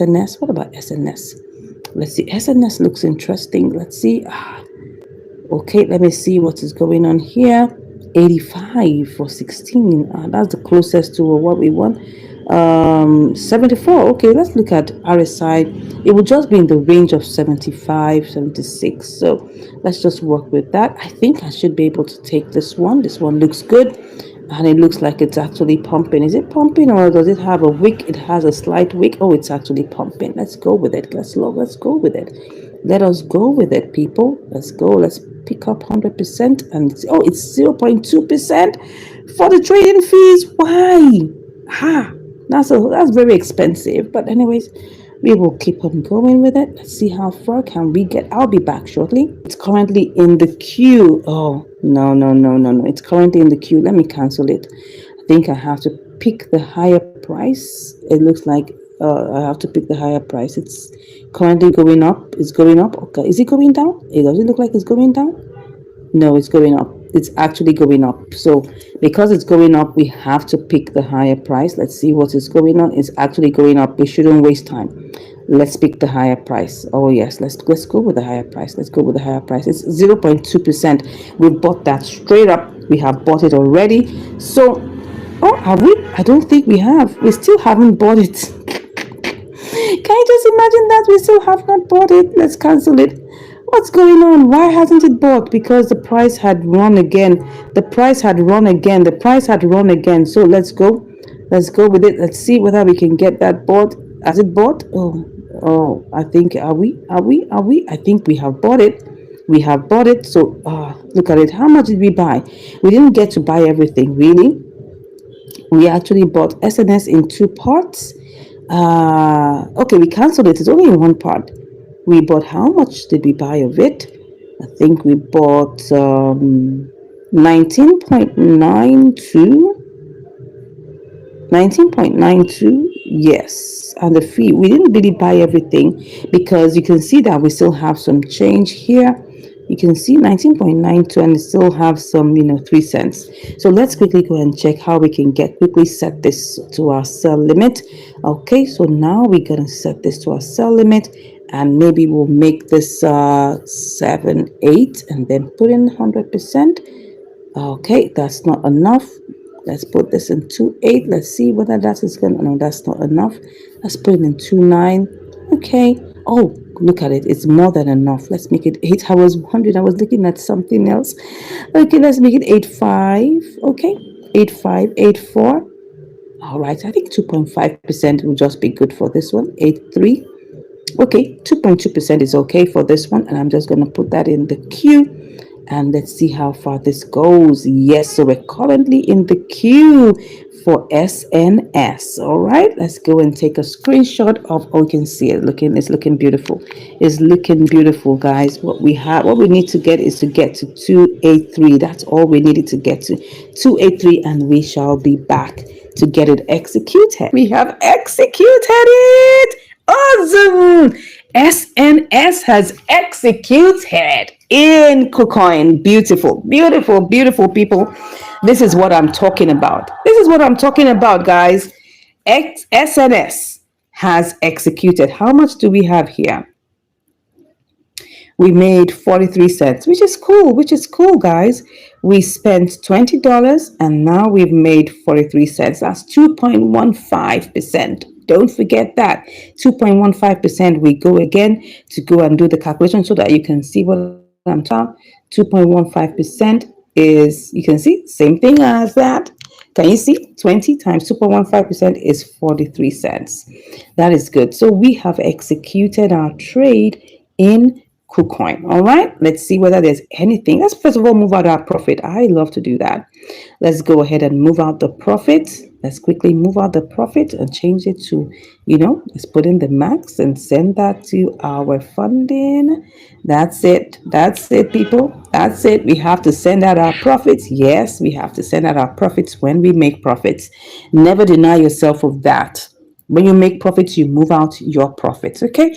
SNS. What about SNS? Let's see. SNS looks interesting. Let's see. Okay, let me see what is going on here. 85 for 16. That's the closest to what we want. 74. Okay, let's look at RSI. It will just be in the range of 75, 76. So let's just work with that. I think I should be able to take this one. This one looks good. And it looks like it's actually pumping. Is it pumping, or does it have a wick? It has a slight wick. Oh, it's actually pumping. Let's go with it. Let's go with it. Let us go with it, people. Let's go. Let's pick up 100%. And it's 0.2% for the trading fees. Why? That's very expensive. But anyways, we will keep on going with it. Let's see how far can we get. I'll be back shortly. It's currently in the queue. Oh, no. It's currently in the queue. Let me cancel it. I think I have to pick the higher price. It looks like I have to pick the higher price. It's currently going up. It's going up. Okay. Is it going down? Does it look like it's going down? No, it's going up. It's actually going up. So because it's going up, we have to pick the higher price. Let's see what is going on. It's actually going up. We shouldn't waste time. Let's pick the higher price. Oh yes, let's go with the higher price. Let's go with the higher price. It's 0.2%. We bought that straight up. We have bought it already. So have we? I don't think we have. We still haven't bought it. Can you just imagine that? We still have not bought it. Let's cancel it. What's going on? Why hasn't it bought? Because the price had run again. The price had run again. So let's go with it. Let's see whether we can get that bought. Has it bought? Oh, I think, are we? I think we have bought it. So look at it. How much did we buy? We didn't get to buy everything, really. We actually bought SNS in 2 parts. Okay, we canceled it. It's only in 1 part. We bought, how much did we buy of it? I think we bought 19.92. Yes. And the fee, we didn't really buy everything, because you can see that we still have some change here. You can see 19.92, and we still have some 3 cents. So let's quickly go and check how we can quickly set this to our sell limit. Okay, so now we're gonna set this to our sell limit, and maybe we'll make this 7, 8, and then put in 100%. Okay, that's not enough. Let's put this in 2.8. Let's see whether that is gonna. No, that's not enough. Let's put it in 2.9. Okay. Oh, look at it. It's more than enough. Let's make it 8. I was wondering. I was looking at something else. Okay, let's make it 8.5. Okay, 8.5, 8.4. All right. I think 2.5% will just be good for this one. 8.3. Okay, 2.2% is okay for this one, and I'm just going to put that in the queue, and let's see how far this goes. Yes, so we're currently in the queue for SNS. All right, let's go and take a screenshot of. Oh, you can see it. It's looking beautiful. It's looking beautiful, guys. What we need to get is to get to 283. That's all we needed to get to 283, and we shall be back to get it executed. We have executed it. Awesome! SNS has executed in Kucoin. Beautiful, beautiful, beautiful, people. This is what I'm talking about. Guys. SNS has executed. How much do we have here? We made 43 cents, which is cool, guys. We spent $20, and now we've made 43 cents. That's 2.15%. Don't forget that 2.15%. We go again to go and do the calculation so that you can see what I'm talking. 2.15% is, you can see, same thing as that. Can you see? 20 times 2.15% is 43 cents. That is good. So we have executed our trade in Kucoin. All right, let's see whether there's anything. Let's first of all move out our profit. I love to do that. Let's go ahead and move out the profit. Let's quickly move out the profit and change it to, let's put in the max and send that to our funding. That's it, people. That's it. We have to send out our profits. Yes, we have to send out our profits when we make profits. Never deny yourself of that. When you make profits, you move out your profits. Okay.